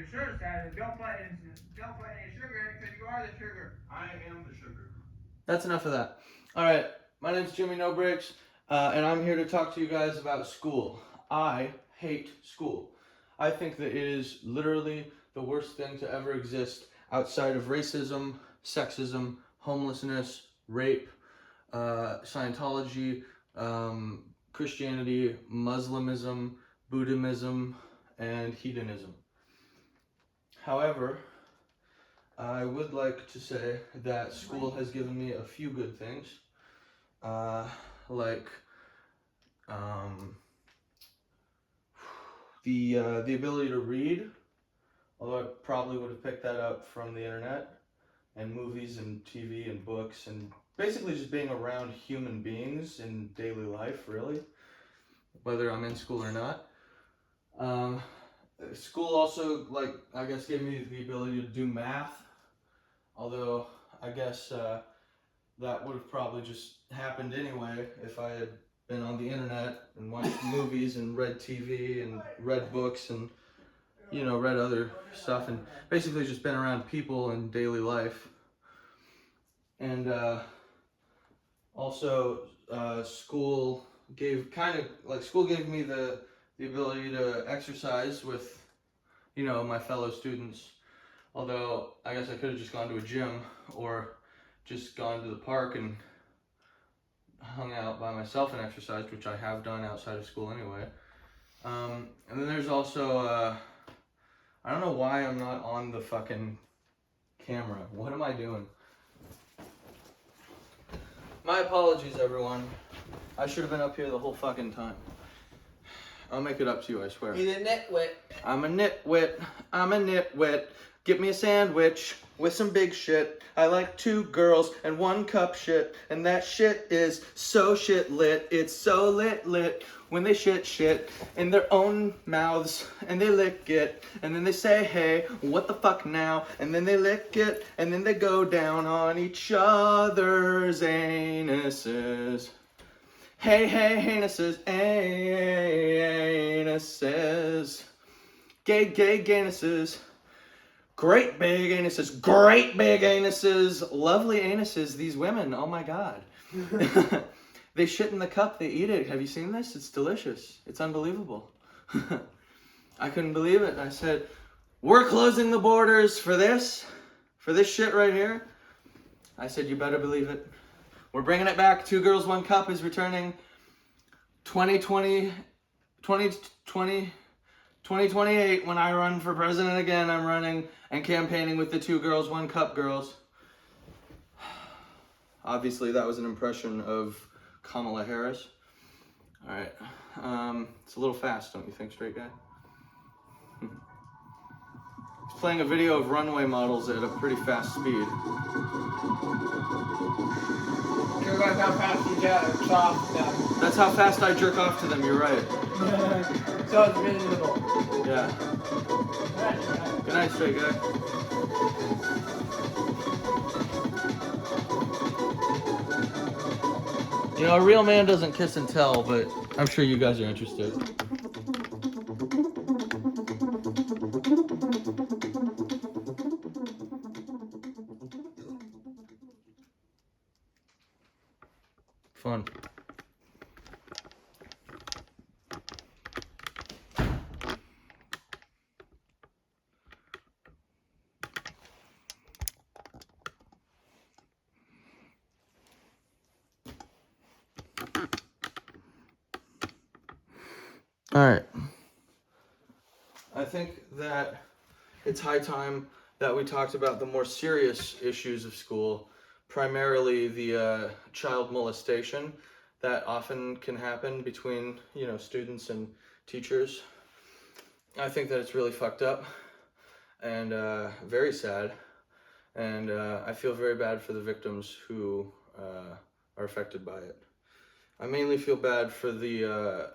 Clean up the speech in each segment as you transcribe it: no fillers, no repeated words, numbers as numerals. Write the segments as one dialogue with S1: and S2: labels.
S1: your shirt says, don't put any sugar in it because you are the sugar. I am the sugar.
S2: That's enough of that. All right, my name's Jimmy No Breaks, and I'm here to talk to you guys about school. I hate school. I think that it is literally the worst thing to ever exist outside of racism, sexism, homelessness, rape, Scientology, Christianity, Muslimism, Buddhism, and hedonism. However, I would like to say that school has given me a few good things, like the ability to read, although I probably would have picked that up from the internet and movies and TV and books and basically just being around human beings in daily life, really, whether I'm in school or not. School also, like, I guess gave me the ability to do math, although I guess that would have probably just happened anyway if I had been on the internet and watched movies and read TV and read books and, you know, read other stuff and basically just been around people in daily life. And also school gave me the ability to exercise with, you know, my fellow students. Although I guess I could have just gone to a gym or just gone to the park and hung out by myself and exercised, which I have done outside of school anyway. And then there's also, I don't know why I'm not on the fucking camera. What am I doing? My apologies, everyone. I should have been up here the whole fucking time. I'll make it up to you, I swear.
S3: He's a nitwit.
S2: I'm a nitwit. I'm a nitwit. Get me a sandwich with some big shit. I like 2 girls and 1 cup shit. And that shit is so shit lit. It's so lit when they shit in their own mouths. And they lick it. And then they say, hey, what the fuck now? And then they lick it. And then they go down on each other's anuses. Hey, anuses. Anuses. Gay anuses. Great big anuses, lovely anuses, these women, oh my god. They shit in the cup, they eat it. Have you seen this? It's delicious. It's unbelievable. I couldn't believe it. I said, we're closing the borders for this shit right here. I said, you better believe it. We're bringing it back. 2 girls, 1 cup is returning 2028, when I run for president again. I'm running and campaigning with the 2 girls, 1 cup girls. Obviously, that was an impression of Kamala Harris. All right. It's a little fast, don't you think, straight guy? He's playing a video of runway models at a pretty fast speed.
S3: That's how fast you jerk off to them.
S2: That's how fast I jerk off to them, you're right.
S3: So it's reasonable.
S2: Yeah. Good night, straight guy. You know, a real man doesn't kiss and tell, but I'm sure you guys are interested. Fun. All right. I think that it's high time that we talked about the more serious issues of school, primarily the child molestation that often can happen between, you know, students and teachers. I think that it's really fucked up and very sad, and I feel very bad for the victims who are affected by it. I mainly feel bad for the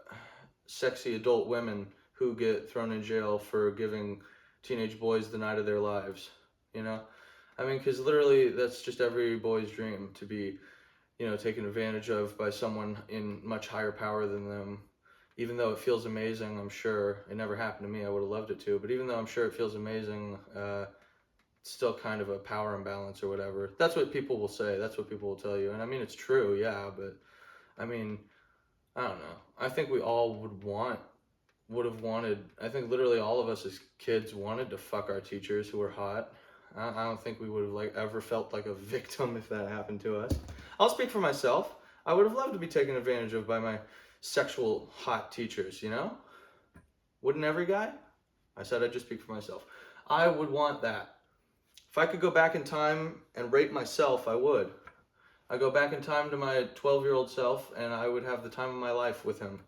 S2: sexy adult women who get thrown in jail for giving teenage boys the night of their lives, you know? I mean, because literally that's just every boy's dream, to be, you know, taken advantage of by someone in much higher power than them, even though it feels amazing, I'm sure it never happened to me. I would have loved it to, but even though I'm sure it feels amazing, it's still kind of a power imbalance or whatever. That's what people will say. That's what people will tell you. And I mean, it's true, yeah, but I mean, I don't know. I think we all would have wanted, I think literally all of us as kids wanted to fuck our teachers who were hot. I don't think we would have like ever felt like a victim if that happened to us. I'll speak for myself. I would have loved to be taken advantage of by my sexual hot teachers, you know? Wouldn't every guy? I said I'd just speak for myself. I would want that. If I could go back in time and rape myself, I would. I'd go back in time to my 12-year-old self and I would have the time of my life with him.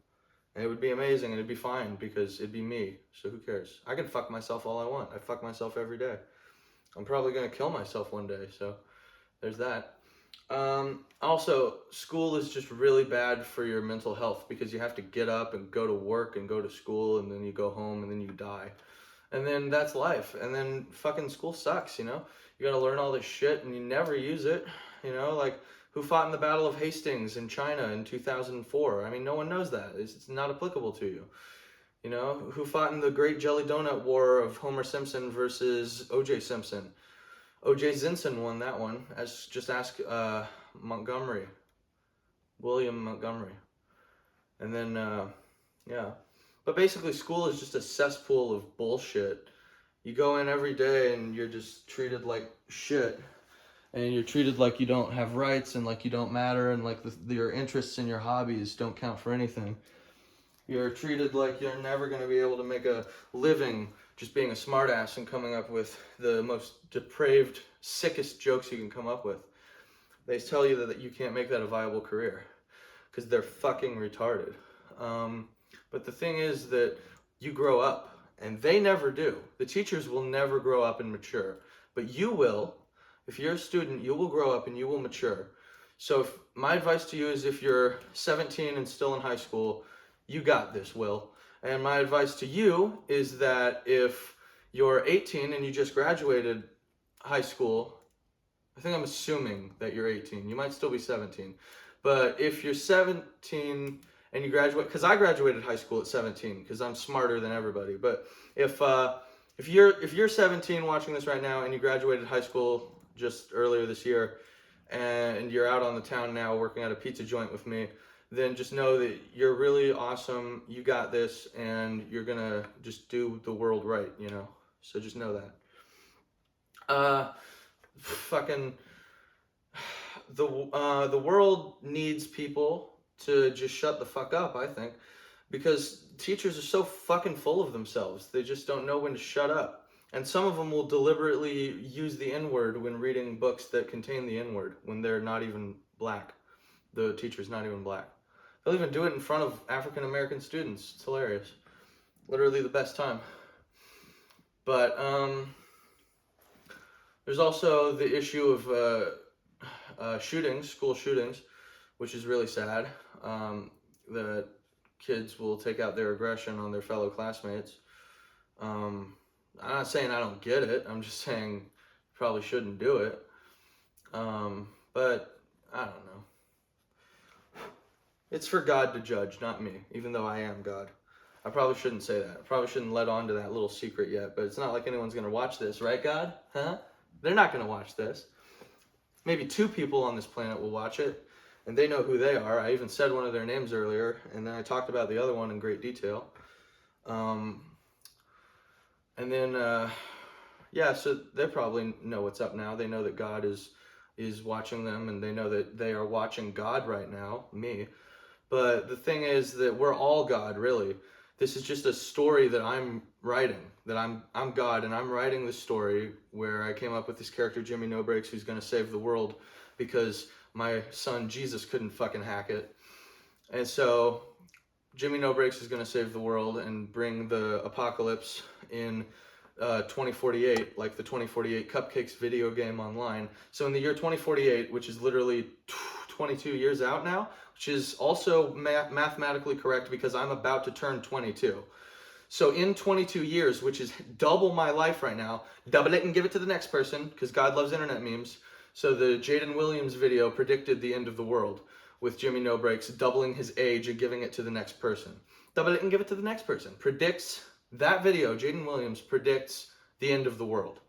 S2: And it would be amazing and it'd be fine because it'd be me. So who cares? I can fuck myself all I want. I fuck myself every day. I'm probably going to kill myself one day, so there's that. Also, school is just really bad for your mental health because you have to get up and go to work and go to school and then you go home and then you die. And then that's life. And then fucking school sucks, you know? You got to learn all this shit and you never use it, you know? Like, who fought in the Battle of Hastings in China in 2004? I mean, no one knows that. It's not applicable to you. You know, who fought in the Great Jelly Donut War of Homer Simpson versus O.J. Simpson? O.J. Simpson won that one. Just ask Montgomery, William Montgomery. And then, yeah. But basically, school is just a cesspool of bullshit. You go in every day and you're just treated like shit. And you're treated like you don't have rights and like you don't matter and like your interests and your hobbies don't count for anything. You're treated like you're never going to be able to make a living just being a smartass and coming up with the most depraved, sickest jokes you can come up with. They tell you that you can't make that a viable career because they're fucking retarded. But the thing is that you grow up and they never do. The teachers will never grow up and mature, but you will. If you're a student, you will grow up and you will mature. So my advice to you is if you're 17 and still in high school, you got this, Will. And my advice to you is that if you're 18 and you just graduated high school, I think I'm assuming that you're 18. You might still be 17. But if you're 17 and you graduate, because I graduated high school at 17 because I'm smarter than everybody. But if you're 17 watching this right now and you graduated high school just earlier this year and you're out on the town now working at a pizza joint with me, then just know that you're really awesome, you got this, and you're gonna just do the world right, you know? So just know that. The world needs people to just shut the fuck up, I think, because teachers are so fucking full of themselves. They just don't know when to shut up. And some of them will deliberately use the N-word when reading books that contain the N-word when they're not even black. The teacher's not even black. They'll even do it in front of African American students. It's hilarious. Literally the best time. But there's also the issue of shootings, school shootings, which is really sad. That kids will take out their aggression on their fellow classmates. I'm not saying I don't get it. I'm just saying you probably shouldn't do it. But I don't know. It's for God to judge, not me, even though I am God. I probably shouldn't say that. I probably shouldn't let on to that little secret yet, but it's not like anyone's going to watch this, right, God? Huh? They're not going to watch this. Maybe 2 people on this planet will watch it, and they know who they are. I even said one of their names earlier, and then I talked about the other one in great detail. And then, yeah, so they probably know what's up now. They know that God is watching them, and they know that they are watching God right now, me. But the thing is that we're all God, really. This is just a story that I'm writing, that I'm God, and I'm writing this story where I came up with this character, Jimmy No Brakes, who's going to save the world because my son Jesus couldn't fucking hack it. And so Jimmy No Brakes is going to save the world and bring the apocalypse in 2048, like the 2048 Cupcakes video game online. So in the year 2048, which is literally 22 years out now, which is also mathematically correct because I'm about to turn 22. So in 22 years, which is double my life right now, double it and give it to the next person because God loves internet memes. So the Jaden Williams video predicted the end of the world with Jimmy No Brakes doubling his age and giving it to the next person. double it and give it to the next person. Predicts that video, Jaden Williams predicts the end of the world.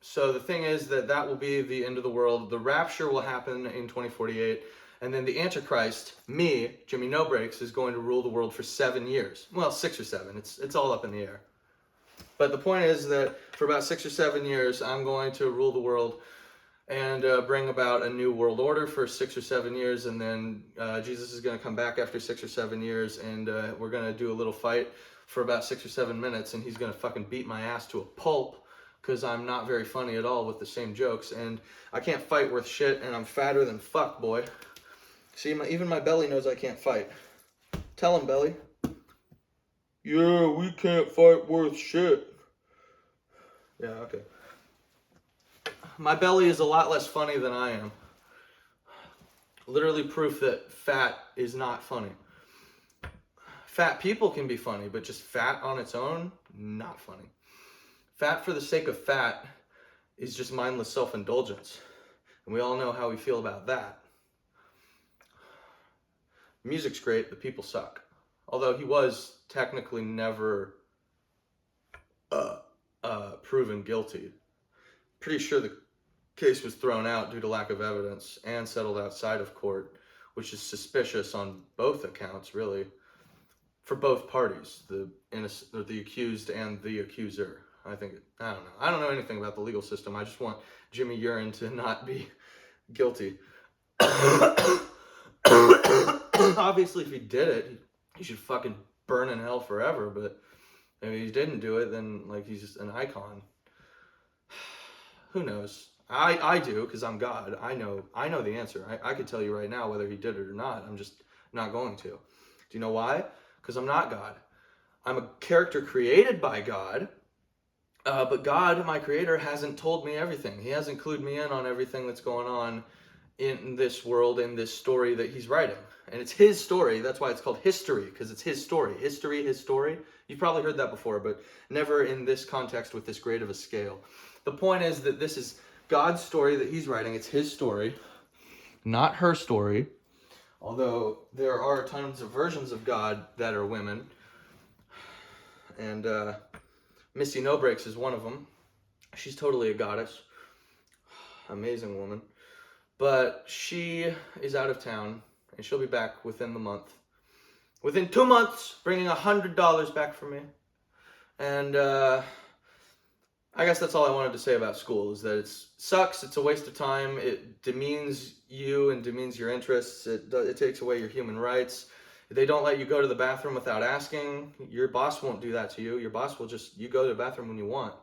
S2: So the thing is that will be the end of the world. The rapture will happen in 2048. And then the Antichrist, me, Jimmy No Breaks, is going to rule the world for 7 years. Well, 6 or 7. It's all up in the air. But the point is that for about 6 or 7 years, I'm going to rule the world and bring about a new world order for 6 or 7 years. And then Jesus is going to come back after 6 or 7 years, and we're going to do a little fight for about 6 or 7 minutes, and he's going to fucking beat my ass to a pulp because I'm not very funny at all with the same jokes, and I can't fight worth shit, and I'm fatter than fuck, boy. See, even my belly knows I can't fight. Tell him, belly. Yeah, we can't fight worth shit. Yeah, okay. My belly is a lot less funny than I am. Literally proof that fat is not funny. Fat people can be funny, but just fat on its own, not funny. Fat for the sake of fat is just mindless self-indulgence. And we all know how we feel about that. Music's great, but people suck. Although he was technically never proven guilty. Pretty sure the case was thrown out due to lack of evidence and settled outside of court, which is suspicious on both accounts, really, for both parties, the innocent, or the accused and the accuser. I don't know anything about the legal system. I just want Jimmy Urine to not be guilty. Obviously, if he did it, he should fucking burn in hell forever, but if he didn't do it, then like he's just an icon. Who knows? I do, because I'm God. I know the answer. I could tell you right now whether he did it or not. I'm just not going to. Do you know why? Because I'm not God. I'm a character created by God, but God, my creator, hasn't told me everything. He hasn't clued me in on everything that's going on in this world, in this story that he's writing. And it's his story. That's why it's called history, because it's his story. History, his story. You've probably heard that before, but never in this context with this great of a scale. The point is that this is God's story that he's writing. It's his story, not her story. Although there are tons of versions of God that are women. And Missy No Breaks is one of them. She's totally a goddess. Amazing woman. But she is out of town, and she'll be back within the month. Within 2 months, bringing $100 back for me. And I guess that's all I wanted to say about school, is that it sucks, it's a waste of time, it demeans you and demeans your interests, it takes away your human rights. If they don't let you go to the bathroom without asking, your boss won't do that to you. Your boss will just, you go to the bathroom when you want.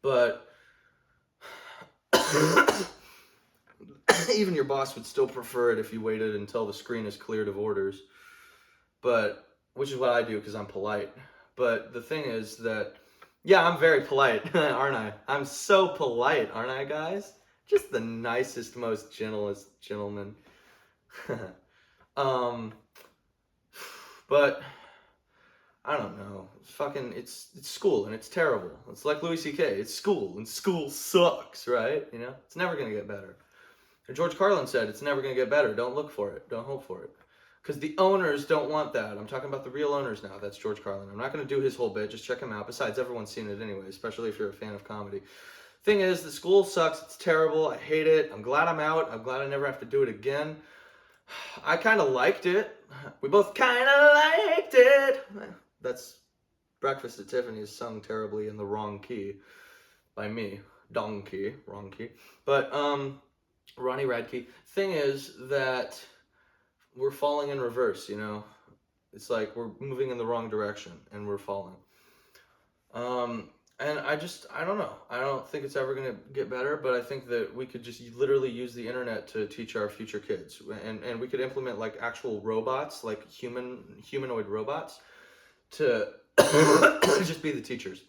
S2: But even your boss would still prefer it if you waited until the screen is cleared of orders. But, which is what I do because I'm polite. But the thing is that, yeah, I'm very polite, aren't I? I'm so polite, aren't I, guys? Just the nicest, most gentlest gentleman. But I don't know. It's school and it's terrible. It's like Louis C.K. It's school and school sucks, right? You know, it's never gonna get better. And George Carlin said it's never gonna get better. Don't look for it. Don't hope for it. Because the owners don't want that. I'm talking about the real owners now. That's George Carlin. I'm not going to do his whole bit. Just check him out. Besides, everyone's seen it anyway, especially if you're a fan of comedy. Thing is, the school sucks. It's terrible. I hate it. I'm glad I'm out. I'm glad I never have to do it again. I kind of liked it. We both kind of liked it. That's Breakfast at Tiffany's sung terribly in the wrong key by me. Donkey. Wrong key. But, Ronnie Radke. Thing is that we're falling in reverse, you know. It's like we're moving in the wrong direction and we're falling. And I don't know. I don't think it's ever going to get better, but I think that we could just literally use the internet to teach our future kids. And we could implement like actual robots, like humanoid robots, to just be the teachers.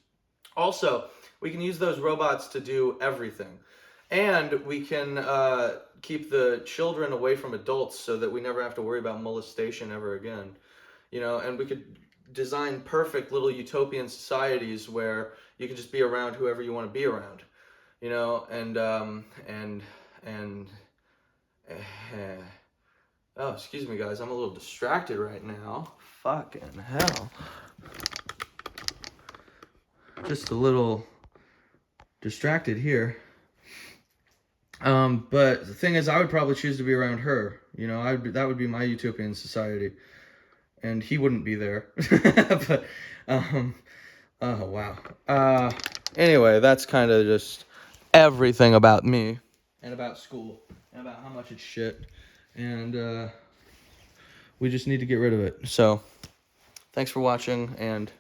S2: Also, we can use those robots to do everything. And we can keep the children away from adults so that we never have to worry about molestation ever again. You know, and we could design perfect little utopian societies where you can just be around whoever you want to be around. You know, and Oh, excuse me, guys. I'm a little distracted right now. Fucking hell. Just a little distracted here. But the thing is, I would probably choose to be around her. You know, that would be my utopian society, and he wouldn't be there. But, oh wow. Anyway, that's kind of just everything about me, and about school, and about how much it's shit, and we just need to get rid of it. So, thanks for watching, and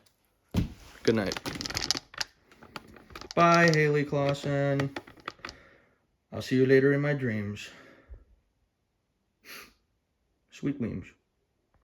S2: good night. Bye, Haley Clausen. I'll see you later in my dreams. Sweet dreams.